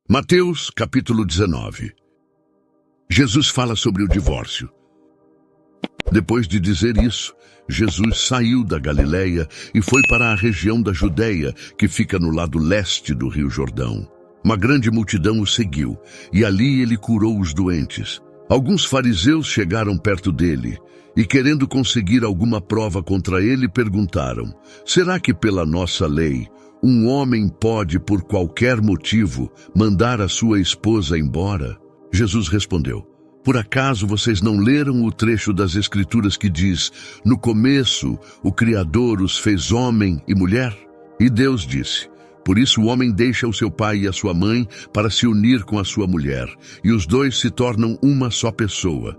Mateus, capítulo 19. Jesus fala sobre o divórcio. Depois de dizer isso, Jesus saiu da Galileia e foi para a região da Judeia, que fica no lado leste do Rio Jordão. Uma grande multidão o seguiu, e ali ele curou os doentes. Alguns fariseus chegaram perto dele, e querendo conseguir alguma prova contra ele, perguntaram: será que pela nossa lei um homem pode, por qualquer motivo, mandar a sua esposa embora? Jesus respondeu: por acaso vocês não leram o trecho das Escrituras que diz: no começo o Criador os fez homem e mulher? E Deus disse: por isso o homem deixa o seu pai e a sua mãe para se unir com a sua mulher, e os dois se tornam uma só pessoa.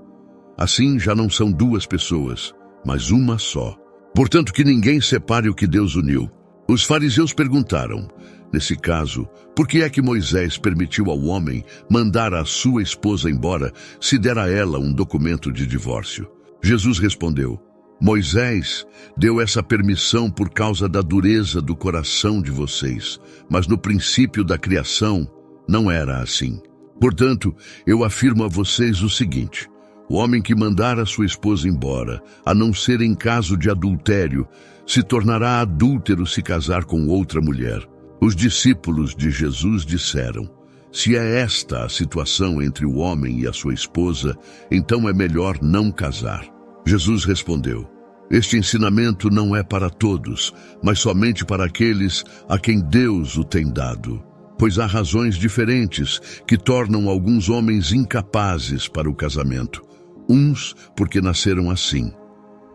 Assim já não são duas pessoas, mas uma só. Portanto, que ninguém separe o que Deus uniu. Os fariseus perguntaram: nesse caso, por que é que Moisés permitiu ao homem mandar a sua esposa embora, se der a ela um documento de divórcio? Jesus respondeu: Moisés deu essa permissão por causa da dureza do coração de vocês, mas no princípio da criação não era assim. Portanto, eu afirmo a vocês o seguinte: o homem que mandar a sua esposa embora, a não ser em caso de adultério, se tornará adúltero se casar com outra mulher. Os discípulos de Jesus disseram: se é esta a situação entre o homem e a sua esposa, então é melhor não casar. Jesus respondeu: este ensinamento não é para todos, mas somente para aqueles a quem Deus o tem dado. Pois há razões diferentes que tornam alguns homens incapazes para o casamento. Uns porque nasceram assim,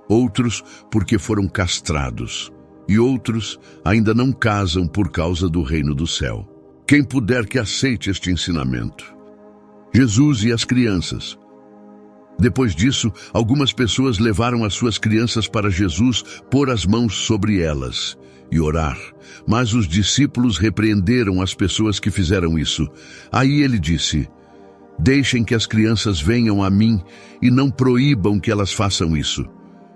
outros porque foram castrados, e outros ainda não casam por causa do reino do céu. Quem puder que aceite este ensinamento. Jesus e as crianças. Depois disso, algumas pessoas levaram as suas crianças para Jesus pôr as mãos sobre elas e orar. Mas os discípulos repreenderam as pessoas que fizeram isso. Aí ele disse: deixem que as crianças venham a mim e não proíbam que elas façam isso,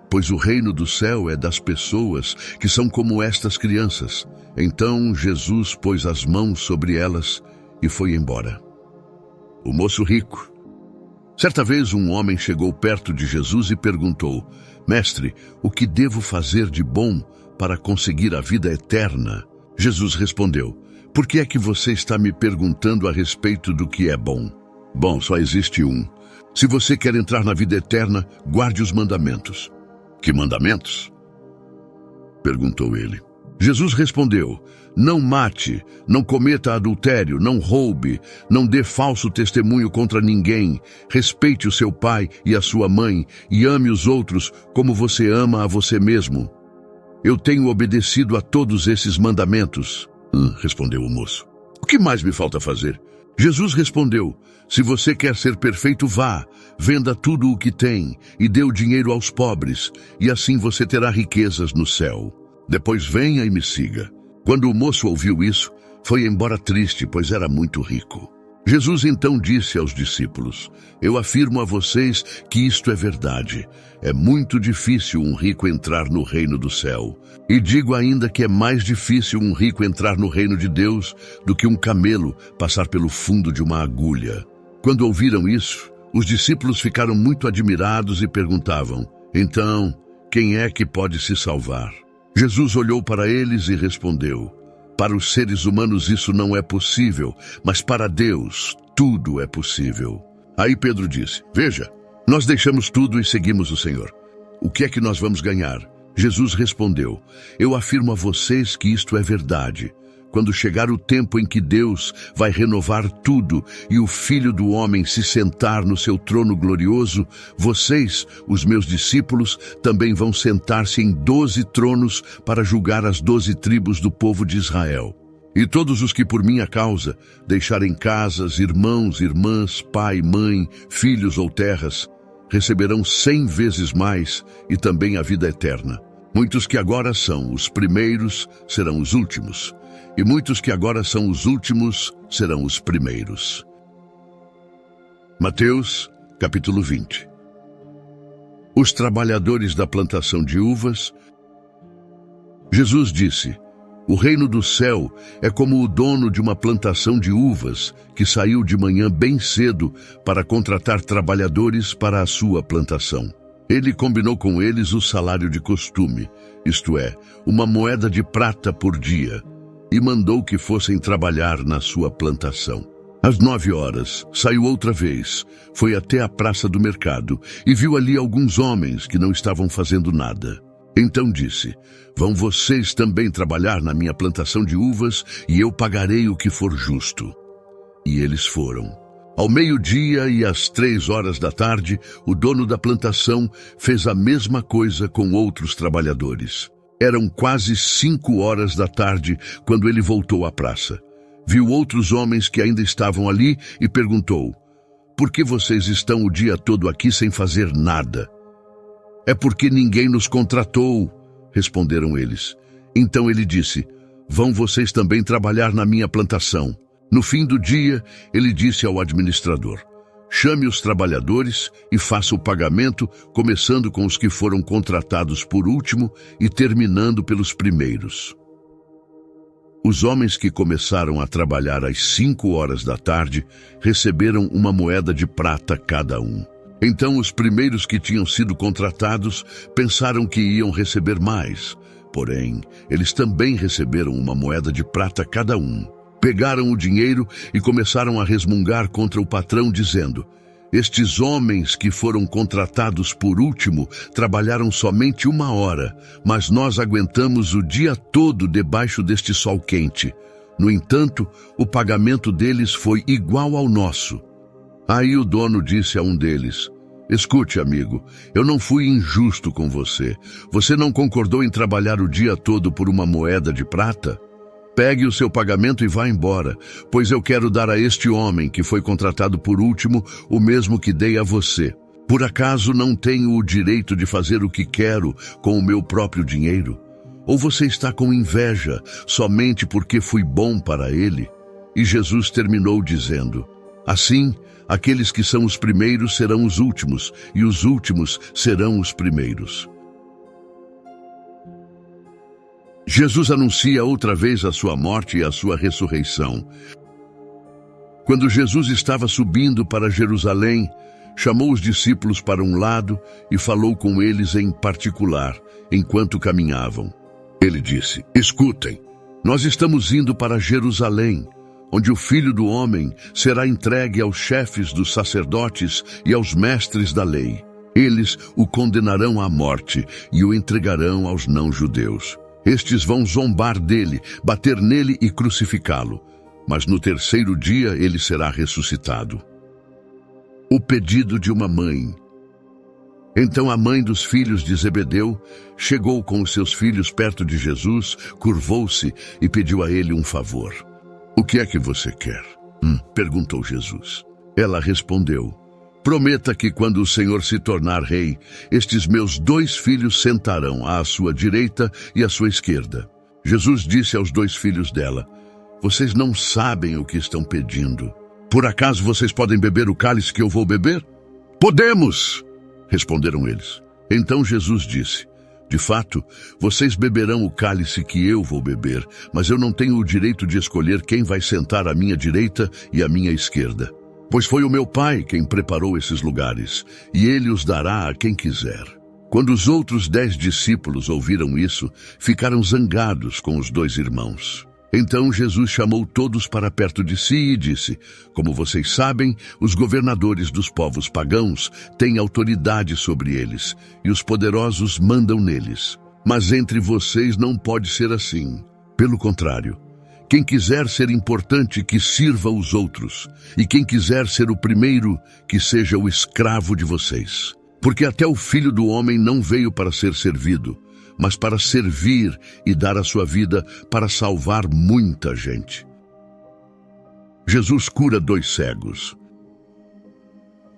pois o reino do céu é das pessoas que são como estas crianças. Então Jesus pôs as mãos sobre elas e foi embora. O moço rico. Certa vez um homem chegou perto de Jesus e perguntou: mestre, o que devo fazer de bom para conseguir a vida eterna? Jesus respondeu: por que é que você está me perguntando a respeito do que é bom? Bom, só existe um. Se você quer entrar na vida eterna, guarde os mandamentos. Que mandamentos? Perguntou ele. Jesus respondeu: não mate, não cometa adultério, não roube, não dê falso testemunho contra ninguém, respeite o seu pai e a sua mãe e ame os outros como você ama a você mesmo. Eu tenho obedecido a todos esses mandamentos. Respondeu o moço. O que mais me falta fazer? Jesus respondeu: se você quer ser perfeito, vá, venda tudo o que tem e dê o dinheiro aos pobres, e assim você terá riquezas no céu. Depois venha e me siga. Quando o moço ouviu isso, foi embora triste, pois era muito rico. Jesus então disse aos discípulos: eu afirmo a vocês que isto é verdade. É muito difícil um rico entrar no reino do céu. E digo ainda que é mais difícil um rico entrar no reino de Deus do que um camelo passar pelo fundo de uma agulha. Quando ouviram isso, os discípulos ficaram muito admirados e perguntavam: então, quem é que pode se salvar? Jesus olhou para eles e respondeu: para os seres humanos isso não é possível, mas para Deus tudo é possível. Aí Pedro disse: veja, nós deixamos tudo e seguimos o Senhor. O que é que nós vamos ganhar? Jesus respondeu: eu afirmo a vocês que isto é verdade. Quando chegar o tempo em que Deus vai renovar tudo e o Filho do Homem se sentar no seu trono glorioso, vocês, os meus discípulos, também vão sentar-se em 12 tronos para julgar as 12 tribos do povo de Israel. E todos os que por minha causa deixarem casas, irmãos, irmãs, pai, mãe, filhos ou terras, receberão 100 vezes mais e também a vida eterna. Muitos que agora são os primeiros serão os últimos, e muitos que agora são os últimos serão os primeiros. Mateus, capítulo 20. Os trabalhadores da plantação de uvas. Jesus disse: O reino do céu é como o dono de uma plantação de uvas que saiu de manhã bem cedo para contratar trabalhadores para a sua plantação. Ele combinou com eles o salário de costume, isto é, uma moeda de prata por dia, e mandou que fossem trabalhar na sua plantação. Às 9 horas, saiu outra vez, foi até a praça do mercado e viu ali alguns homens que não estavam fazendo nada. Então disse: vão vocês também trabalhar na minha plantação de uvas e eu pagarei o que for justo. E eles foram. Ao meio-dia e às 3 horas da tarde, o dono da plantação fez a mesma coisa com outros trabalhadores. Eram quase 5 horas da tarde quando ele voltou à praça. Viu outros homens que ainda estavam ali e perguntou: por que vocês estão o dia todo aqui sem fazer nada? É porque ninguém nos contratou, responderam eles. Então ele disse: vão vocês também trabalhar na minha plantação. No fim do dia, ele disse ao administrador: chame os trabalhadores e faça o pagamento, começando com os que foram contratados por último e terminando pelos primeiros. Os homens que começaram a trabalhar às 5 horas da tarde receberam uma moeda de prata cada um. Então os primeiros que tinham sido contratados pensaram que iam receber mais. Porém, eles também receberam uma moeda de prata cada um. Pegaram o dinheiro e começaram a resmungar contra o patrão, dizendo: estes homens que foram contratados por último trabalharam somente 1 hora, mas nós aguentamos o dia todo debaixo deste sol quente. No entanto, o pagamento deles foi igual ao nosso. Aí o dono disse a um deles: escute, amigo, eu não fui injusto com você. Você não concordou em trabalhar o dia todo por uma moeda de prata? Pegue o seu pagamento e vá embora, pois eu quero dar a este homem que foi contratado por último o mesmo que dei a você. Por acaso não tenho o direito de fazer o que quero com o meu próprio dinheiro? Ou você está com inveja somente porque fui bom para ele? E Jesus terminou dizendo: assim, aqueles que são os primeiros serão os últimos, e os últimos serão os primeiros. Jesus anuncia outra vez a sua morte e a sua ressurreição. Quando Jesus estava subindo para Jerusalém, chamou os discípulos para um lado e falou com eles em particular, enquanto caminhavam. Ele disse: escutem, nós estamos indo para Jerusalém, onde o Filho do Homem será entregue aos chefes dos sacerdotes e aos mestres da lei. Eles o condenarão à morte e o entregarão aos não-judeus. Estes vão zombar dele, bater nele e crucificá-lo. Mas no 3º dia ele será ressuscitado. O pedido de uma mãe. Então a mãe dos filhos de Zebedeu chegou com os seus filhos perto de Jesus, curvou-se e pediu a ele um favor. O que é que você quer? Perguntou Jesus. Ela respondeu: prometa que quando o Senhor se tornar rei, estes meus 2 filhos sentarão à sua direita e à sua esquerda. Jesus disse aos 2 filhos dela: vocês não sabem o que estão pedindo. Por acaso vocês podem beber o cálice que eu vou beber? Podemos! Responderam eles. Então Jesus disse: de fato, vocês beberão o cálice que eu vou beber, mas eu não tenho o direito de escolher quem vai sentar à minha direita e à minha esquerda. Pois foi o meu Pai quem preparou esses lugares, e ele os dará a quem quiser. Quando os outros 10 discípulos ouviram isso, ficaram zangados com os 2 irmãos. Então Jesus chamou todos para perto de si e disse: como vocês sabem, os governadores dos povos pagãos têm autoridade sobre eles, e os poderosos mandam neles. Mas entre vocês não pode ser assim. Pelo contrário, quem quiser ser importante, que sirva os outros, e quem quiser ser o primeiro, que seja o escravo de vocês. Porque até o Filho do Homem não veio para ser servido, mas para servir e dar a sua vida para salvar muita gente. Jesus cura 2 cegos.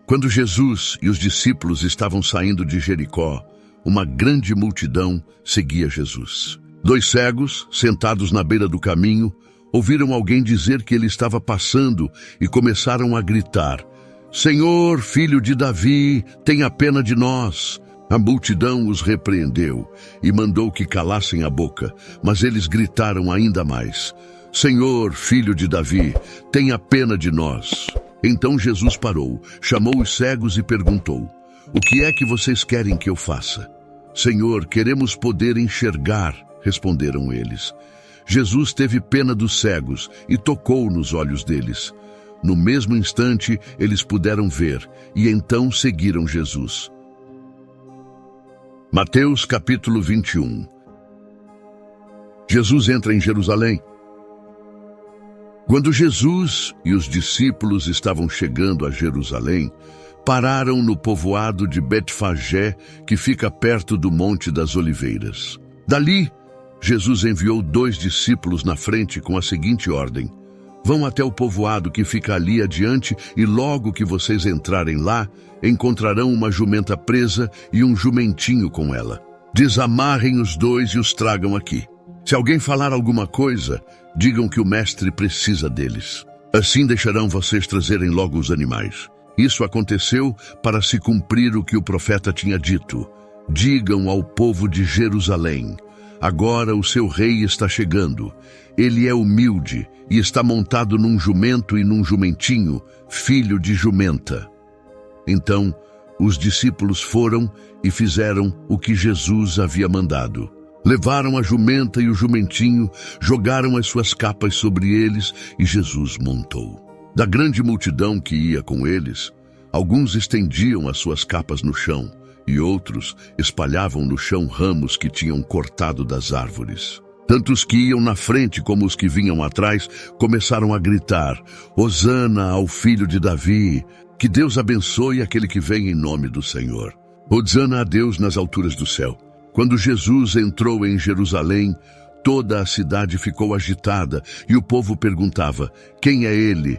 Quando Jesus e os discípulos estavam saindo de Jericó, uma grande multidão seguia Jesus. 2 cegos, sentados na beira do caminho, ouviram alguém dizer que ele estava passando e começaram a gritar: Senhor, filho de Davi, tenha pena de nós. A multidão os repreendeu e mandou que calassem a boca, mas eles gritaram ainda mais: Senhor, filho de Davi, tenha pena de nós. Então Jesus parou, chamou os cegos e perguntou: O que é que vocês querem que eu faça? Senhor, queremos poder enxergar, responderam eles. Jesus teve pena dos cegos e tocou nos olhos deles. No mesmo instante, eles puderam ver e então seguiram Jesus. Mateus capítulo 21. Jesus entra em Jerusalém. Quando Jesus e os discípulos estavam chegando a Jerusalém, pararam no povoado de Betfagé, que fica perto do Monte das Oliveiras. Dali, Jesus enviou 2 discípulos na frente com a seguinte ordem: Vão até o povoado que fica ali adiante e logo que vocês entrarem lá, encontrarão uma jumenta presa e um jumentinho com ela. Desamarrem os 2 e os tragam aqui. Se alguém falar alguma coisa, digam que o mestre precisa deles. Assim deixarão vocês trazerem logo os animais. Isso aconteceu para se cumprir o que o profeta tinha dito. Digam ao povo de Jerusalém: Agora o seu rei está chegando. Ele é humilde e está montado num jumento e num jumentinho, filho de jumenta. Então, os discípulos foram e fizeram o que Jesus havia mandado. Levaram a jumenta e o jumentinho, jogaram as suas capas sobre eles e Jesus montou. Da grande multidão que ia com eles, alguns estendiam as suas capas no chão e outros espalhavam no chão ramos que tinham cortado das árvores. Tanto os que iam na frente como os que vinham atrás começaram a gritar: Hosana ao filho de Davi, que Deus abençoe aquele que vem em nome do Senhor. Hosana a Deus nas alturas do céu. Quando Jesus entrou em Jerusalém, toda a cidade ficou agitada e o povo perguntava: Quem é ele?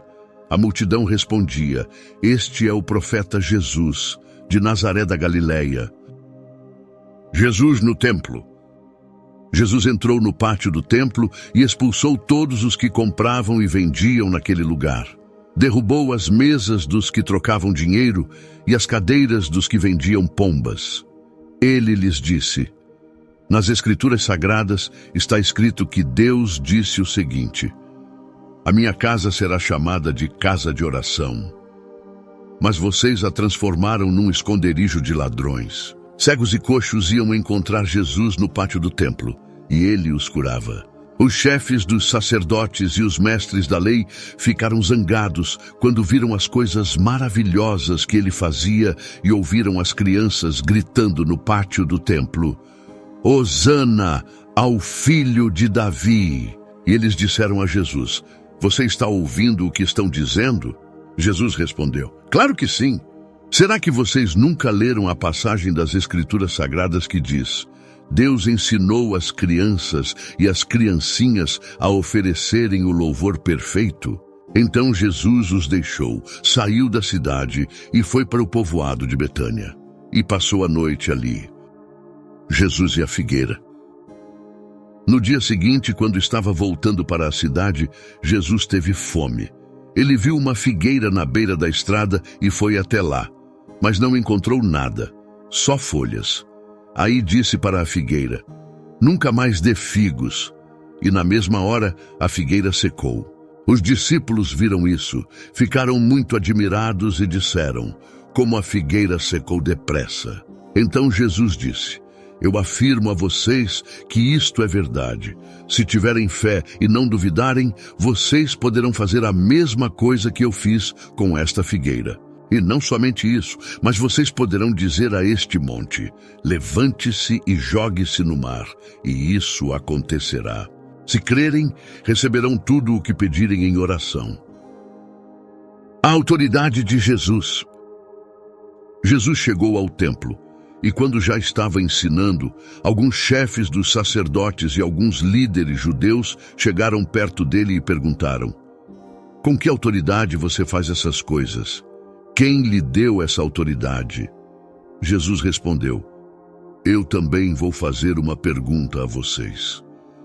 A multidão respondia: Este é o profeta Jesus, de Nazaré da Galileia. Jesus no templo. Jesus entrou no pátio do templo e expulsou todos os que compravam e vendiam naquele lugar. Derrubou as mesas dos que trocavam dinheiro e as cadeiras dos que vendiam pombas. Ele lhes disse: Nas Escrituras Sagradas está escrito que Deus disse o seguinte: A minha casa será chamada de casa de oração. Mas vocês a transformaram num esconderijo de ladrões. Cegos e coxos iam encontrar Jesus no pátio do templo, e ele os curava. Os chefes dos sacerdotes e os mestres da lei ficaram zangados quando viram as coisas maravilhosas que ele fazia e ouviram as crianças gritando no pátio do templo: Hosana ao filho de Davi. E eles disseram a Jesus: Você está ouvindo o que estão dizendo? Jesus respondeu: Claro que sim. Será que vocês nunca leram a passagem das Escrituras Sagradas que diz: Deus ensinou as crianças e as criancinhas a oferecerem o louvor perfeito? Então Jesus os deixou, saiu da cidade e foi para o povoado de Betânia. E passou a noite ali. Jesus e a figueira. No dia seguinte, quando estava voltando para a cidade, Jesus teve fome. Ele viu uma figueira na beira da estrada e foi até lá, mas não encontrou nada, só folhas. Aí disse para a figueira: Nunca mais dê figos. E na mesma hora a figueira secou. Os discípulos viram isso, ficaram muito admirados e disseram: Como a figueira secou depressa. Então Jesus disse: Eu afirmo a vocês que isto é verdade. Se tiverem fé e não duvidarem, vocês poderão fazer a mesma coisa que eu fiz com esta figueira. E não somente isso, mas vocês poderão dizer a este monte: Levante-se e jogue-se no mar, e isso acontecerá. Se crerem, receberão tudo o que pedirem em oração. A autoridade de Jesus. Jesus chegou ao templo. E quando já estava ensinando, alguns chefes dos sacerdotes e alguns líderes judeus chegaram perto dele e perguntaram: Com que autoridade você faz essas coisas? Quem lhe deu essa autoridade? Jesus respondeu: Eu também vou fazer uma pergunta a vocês.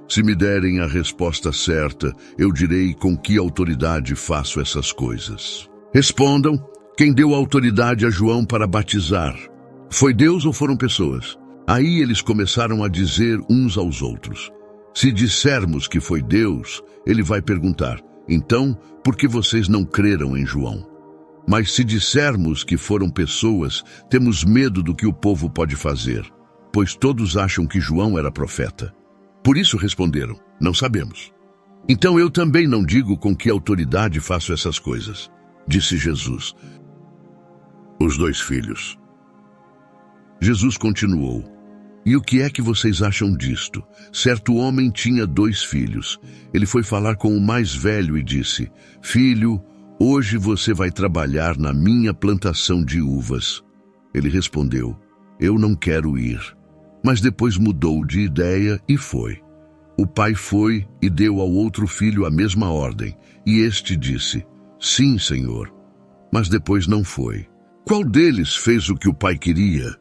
Se me derem a resposta certa, eu direi com que autoridade faço essas coisas. Respondam: Quem deu autoridade a João para batizar? Foi Deus ou foram pessoas? Aí eles começaram a dizer uns aos outros: se dissermos que foi Deus, ele vai perguntar: então, por que vocês não creram em João? Mas se dissermos que foram pessoas, temos medo do que o povo pode fazer, pois todos acham que João era profeta. Por isso responderam: não sabemos. Então eu também não digo com que autoridade faço essas coisas, disse Jesus. Os 2 filhos. Jesus continuou: e o que é que vocês acham disto? Certo homem tinha 2 filhos. Ele foi falar com o mais velho e disse: filho, hoje você vai trabalhar na minha plantação de uvas. Ele respondeu: eu não quero ir. Mas depois mudou de ideia e foi. O pai foi e deu ao outro filho a mesma ordem, e este disse: sim, senhor. Mas depois não foi. Qual deles fez o que o pai queria?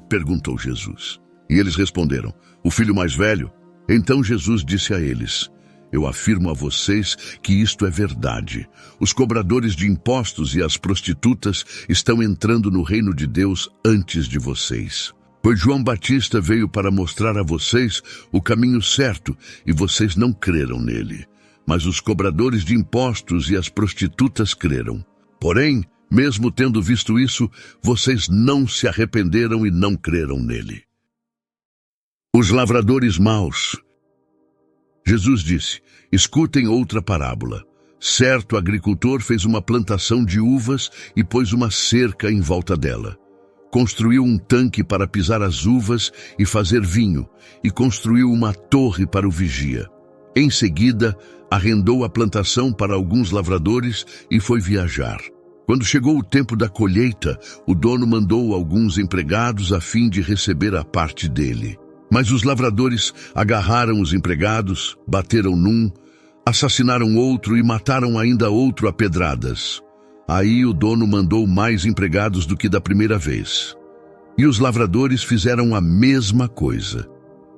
Perguntou Jesus. E eles responderam: o filho mais velho. Então Jesus disse a eles: eu afirmo a vocês que isto é verdade. Os cobradores de impostos e as prostitutas estão entrando no reino de Deus antes de vocês. Pois João Batista veio para mostrar a vocês o caminho certo e vocês não creram nele. Mas os cobradores de impostos e as prostitutas creram. Porém, mesmo tendo visto isso, vocês não se arrependeram e não creram nele. Os lavradores maus. Jesus disse: escutem outra parábola. Certo agricultor fez uma plantação de uvas e pôs uma cerca em volta dela. Construiu um tanque para pisar as uvas e fazer vinho, e construiu uma torre para o vigia. Em seguida, arrendou a plantação para alguns lavradores e foi viajar. Quando chegou o tempo da colheita, o dono mandou alguns empregados a fim de receber a parte dele. Mas os lavradores agarraram os empregados, bateram num, assassinaram outro e mataram ainda outro a pedradas. Aí o dono mandou mais empregados do que da primeira vez. E os lavradores fizeram a mesma coisa.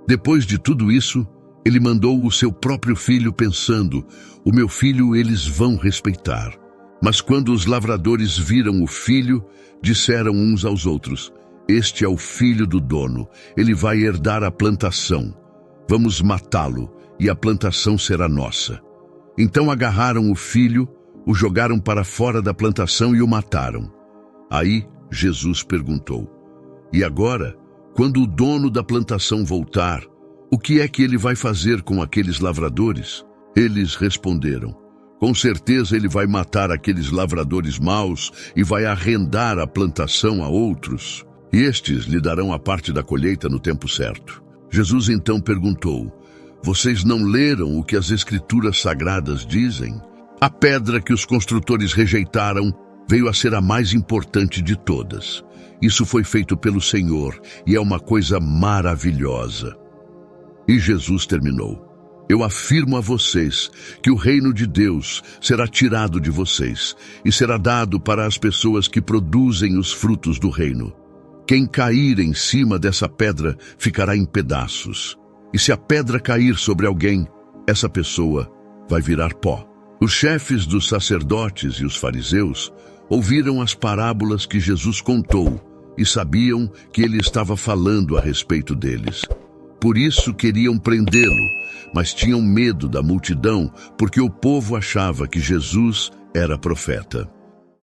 Depois de tudo isso, ele mandou o seu próprio filho pensando: o meu filho eles vão respeitar. Mas quando os lavradores viram o filho, disseram uns aos outros: este é o filho do dono, ele vai herdar a plantação. Vamos matá-lo e a plantação será nossa. Então agarraram o filho, o jogaram para fora da plantação e o mataram. Aí Jesus perguntou: e agora, quando o dono da plantação voltar, o que é que ele vai fazer com aqueles lavradores? Eles responderam: com certeza ele vai matar aqueles lavradores maus e vai arrendar a plantação a outros. E estes lhe darão a parte da colheita no tempo certo. Jesus então perguntou: vocês não leram o que as Escrituras Sagradas dizem? A pedra que os construtores rejeitaram veio a ser a mais importante de todas. Isso foi feito pelo Senhor e é uma coisa maravilhosa. E Jesus terminou: eu afirmo a vocês que o reino de Deus será tirado de vocês e será dado para as pessoas que produzem os frutos do reino. Quem cair em cima dessa pedra ficará em pedaços. E se a pedra cair sobre alguém, essa pessoa vai virar pó. Os chefes dos sacerdotes e os fariseus ouviram as parábolas que Jesus contou e sabiam que ele estava falando a respeito deles. Por isso queriam prendê-lo, mas tinham medo da multidão, porque o povo achava que Jesus era profeta.